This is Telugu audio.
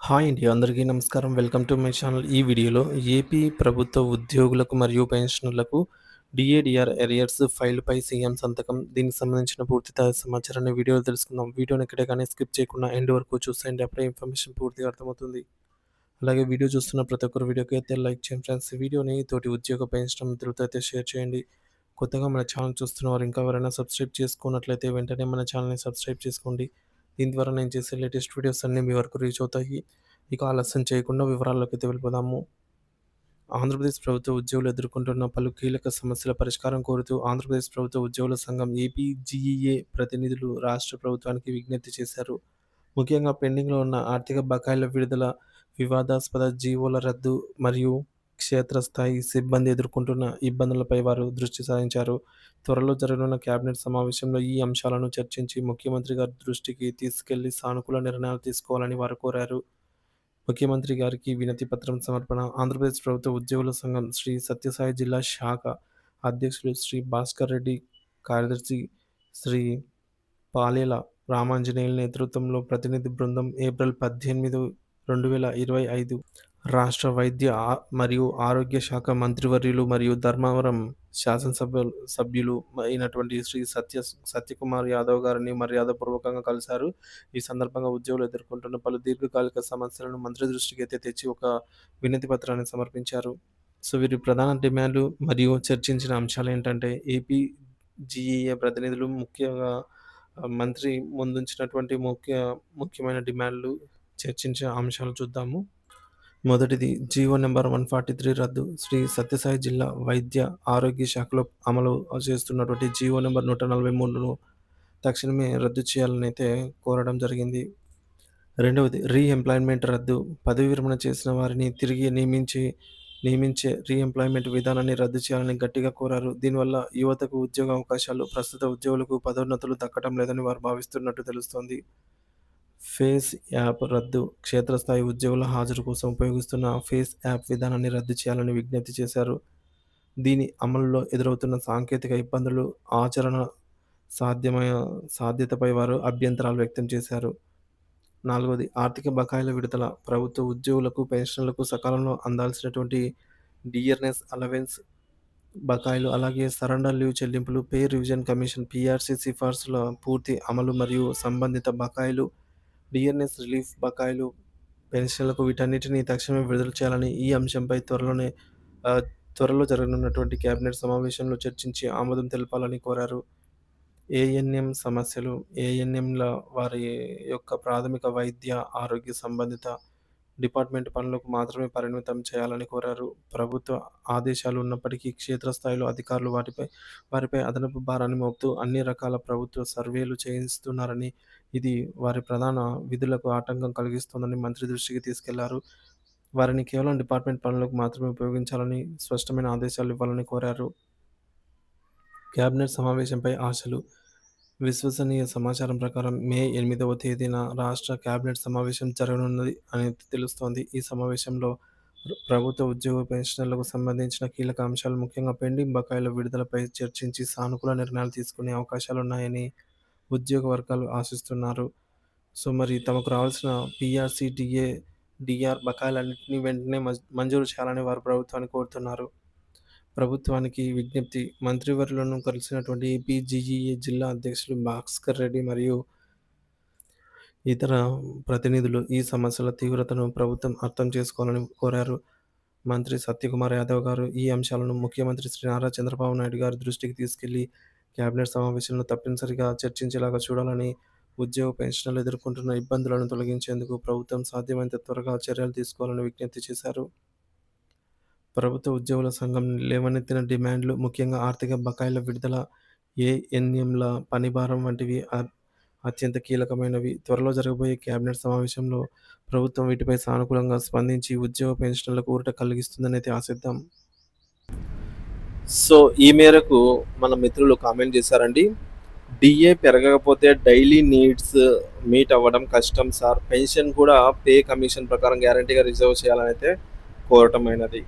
హాయ్ అండి. అందరికీ నమస్కారం. Welcome to my channel. ఈ వీడియోలో ఏపీ ప్రభుత్వ ఉద్యోగులకు మరియు పెన్షనర్లకు డీఏడీఆర్ ఎరియర్స్ ఫైల్‌పై సీఎం సంతకం. దీనికి సంబంధించిన పూర్తి సమాచారాన్ని వీడియోలో తెలుసుకుందాం. వీడియోని ఎక్కడే కానీ స్కిప్ చేయకుండా ఎండ్ వరకు చూసేయండి. అప్పుడే ఇన్ఫర్మేషన్ పూర్తిగా అర్థమవుతుంది. అలాగే వీడియో చూస్తున్న ప్రతి ఒక్కరు వీడియోకి అయితే లైక్ చేయండి ఫ్రెండ్స్. ఈ వీడియోని తోటి ఉద్యోగ పెన్షన్ మిత్రులతో అయితే షేర్ చేయండి. కొత్తగా మన ఛానల్ చూస్తున్నవారు ఇంకా ఎవరైనా సబ్స్క్రైబ్ చేసుకున్నట్లయితే వెంటనే మన ఛానల్‌ని సబ్స్క్రైబ్ చేసుకోండి. దీని ద్వారా నేను చేసే లేటెస్ట్ వీడియోస్ అన్నీ మీ వరకు రీచ్ అవుతాయి. ఇక ఆలస్యం చేయకుండా వివరాల్లోకి అయితే వెళ్ళిపోదాము. ఆంధ్రప్రదేశ్ ప్రభుత్వ ఉద్యోగులు ఎదుర్కొంటున్న పలు కీలక సమస్యల పరిష్కారం కోరుతూ ఆంధ్రప్రదేశ్ ప్రభుత్వ ఉద్యోగుల సంఘం ఏపీజీఈఏ ప్రతినిధులు రాష్ట్ర ప్రభుత్వానికి విజ్ఞప్తి చేశారు. ముఖ్యంగా పెండింగ్‌లో ఉన్న ఆర్థిక బకాయిల విడుదల, వివాదాస్పద జీవోల రద్దు మరియు క్షేత్రస్థాయి సిబ్బంది ఎదుర్కొంటున్న ఇబ్బందులపై వారు దృష్టి సారించారు. త్వరలో జరగనున్న కేబినెట్ సమావేశంలో ఈ అంశాలను చర్చించి ముఖ్యమంత్రి గారి దృష్టికి తీసుకెళ్లి సానుకూల నిర్ణయాలు తీసుకోవాలని వారు కోరారు. ముఖ్యమంత్రి గారికి వినతి పత్రం సమర్పణ. ఆంధ్రప్రదేశ్ ప్రభుత్వ ఉద్యోగుల సంఘం శ్రీ సత్యసాయి జిల్లా శాఖ అధ్యక్షులు శ్రీ భాస్కర్ రెడ్డి, కార్యదర్శి శ్రీ పాలేల రామాంజనేయులు నేతృత్వంలో ప్రతినిధి బృందం ఏప్రిల్ 18, 2025 రాష్ట్ర వైద్య మరియు ఆరోగ్య శాఖ మంత్రివర్యులు మరియు ధర్మవరం సభ్యులు అయినటువంటి శ్రీ సత్యకుమార్ యాదవ్ గారిని మర్యాదపూర్వకంగా కలిశారు. ఈ సందర్భంగా ఉద్యోగులు ఎదుర్కొంటున్న పలు దీర్ఘకాలిక సమస్యలను మంత్రి దృష్టికి అయితే తెచ్చి ఒక వినతి పత్రాన్ని సమర్పించారు. సో, వీరి ప్రధాన డిమాండ్లు మరియు చర్చించిన అంశాలేంటంటే ఏపీ జీఏఏ ప్రతినిధులు ముఖ్యంగా మంత్రి ముందుంచినటువంటి ముఖ్యమైన డిమాండ్లు చర్చించే అంశాలు చూద్దాము. మొదటిది జీవో నంబర్ 143 రద్దు. శ్రీ సత్యసాయి జిల్లా వైద్య ఆరోగ్య శాఖలో అమలు చేస్తున్నటువంటి జీవో నంబర్ 143ను తక్షణమే రద్దు చేయాలనైతే కోరడం జరిగింది. రెండవది రీఎంప్లాయ్‌మెంట్ రద్దు. పదవీ విరమణ చేసిన వారిని తిరిగి నియమించే రీఎంప్లాయ్‌మెంట్ విధానాన్ని రద్దు చేయాలని గట్టిగా కోరారు. దీనివల్ల యువతకు ఉద్యోగ అవకాశాలు, ప్రస్తుత ఉద్యోగులకు పదోన్నతులు దక్కడం లేదని వారు భావిస్తున్నట్టు తెలుస్తోంది. ఫేస్ యాప్ రద్దు. క్షేత్రస్థాయి ఉద్యోగుల హాజరు కోసం ఉపయోగిస్తున్న ఫేస్ యాప్ విధానాన్ని రద్దు చేయాలని విజ్ఞప్తి చేశారు. దీని అమలులో ఎదురవుతున్న సాంకేతిక ఇబ్బందులు, ఆచరణ సాధ్యతపై వారు అభ్యంతరాలు వ్యక్తం చేశారు. నాలుగవది ఆర్థిక బకాయిల విడుదల. ప్రభుత్వ ఉద్యోగులకు, పెన్షనర్లకు సకాలంలో అందాల్సినటువంటి డియర్‌నెస్ అలవెన్స్ బకాయిలు, అలాగే సరెండర్ లీవ్ చెల్లింపులు, పే రివిజన్ కమిషన్ పీఆర్‌సీ సిఫార్సుల పూర్తి అమలు మరియు సంబంధిత బకాయిలు, డియర్‌నెస్ రిలీఫ్ బకాయిలు, పెన్షన్లకు వీటన్నిటిని తక్షణమే విడుదల చేయాలని ఈ అంశంపై త్వరలో జరగనున్నటువంటి కేబినెట్ సమావేశంలో చర్చించి ఆమోదం తెలపాలని కోరారు. ఏఎన్ఎం సమస్యలు. ఏఎన్ఎంల వారి యొక్క ప్రాథమిక వైద్య, ఆరోగ్య సంబంధిత డిపార్ట్మెంట్ పనులకు మాత్రమే పరిమితం చేయాలని కోరారు. ప్రభుత్వ ఆదేశాలు ఉన్నప్పటికీ క్షేత్రస్థాయిలో అధికారులు వారిపై అదనపు భారాన్ని మోపుతూ అన్ని రకాల ప్రభుత్వ సర్వేలు చేయిస్తున్నారని, ఇది వారి ప్రధాన విధులకు ఆటంకం కలిగిస్తోందని మంత్రి దృష్టికి తీసుకెళ్లారు. వారిని కేవలం డిపార్ట్మెంట్ పనులకు మాత్రమే ఉపయోగించాలని స్పష్టమైన ఆదేశాలు ఇవ్వాలని కోరారు. కేబినెట్ సమావేశంపై ఆశలు. విశ్వసనీయ సమాచారం ప్రకారం మే 8వ తేదీన రాష్ట్ర కేబినెట్ సమావేశం జరగనున్నది అని తెలుస్తోంది. ఈ సమావేశంలో ప్రభుత్వ ఉద్యోగ పెన్షనర్లకు సంబంధించిన కీలక అంశాలు, ముఖ్యంగా పెండింగ్ బకాయిల విడుదలపై చర్చించి సానుకూల నిర్ణయాలు తీసుకునే అవకాశాలున్నాయని ఉద్యోగ వర్గాలు ఆశిస్తున్నారు. సో, మరి తమకు రావాల్సిన పీఆర్‌సీ, డీఆర్ బకాయిలన్నింటినీ వెంటనే మంజూరు చేయాలని వారు ప్రభుత్వాన్ని కోరుతున్నారు. ప్రభుత్వానికి విజ్ఞప్తి. మంత్రివర్యులను కలిసినటువంటి ఏపీజీఈఏ జిల్లా అధ్యక్షులు భాస్కర్ రెడ్డి మరియు ఇతర ప్రతినిధులు ఈ సమస్యల తీవ్రతను ప్రభుత్వం అర్థం చేసుకోవాలని కోరారు. మంత్రి సత్యకుమార్ యాదవ్ గారు ఈ అంశాలను ముఖ్యమంత్రి శ్రీ నారా చంద్రబాబు నాయుడు గారి దృష్టికి తీసుకెళ్లి కేబినెట్ సమావేశంలో తప్పనిసరిగా చర్చించేలాగా చూడాలని, ఉద్యోగ పెన్షనర్లు ఎదుర్కొంటున్న ఇబ్బందులను తొలగించేందుకు ప్రభుత్వం సాధ్యమైనంత త్వరగా చర్యలు తీసుకోవాలని విజ్ఞప్తి చేశారు. ప్రభుత్వ ఉద్యోగుల సంఘం లేవనెత్తిన డిమాండ్లు, ముఖ్యంగా ఆర్థిక బకాయిల విడుదల, ఏఎన్ఎంల పనిభారం వంటివి అత్యంత కీలకమైనవి. త్వరలో జరగబోయే కేబినెట్ సమావేశంలో ప్రభుత్వం వీటిపై సానుకూలంగా స్పందించి ఉద్యోగ పెన్షనర్లకు ఊరట కలిగిస్తుందని అయితే ఆశిద్దాం. సో, ఈ మేరకు మన మిత్రులు కామెంట్ చేశారండి. డిఏ పెరగకపోతే డైలీ నీడ్స్ మీట్ అవ్వడం కష్టం సార్. పెన్షన్ కూడా పే కమిషన్ ప్రకారం గ్యారంటీగా రిజర్వ్ చేయాలని అయితే కోరటమైనది.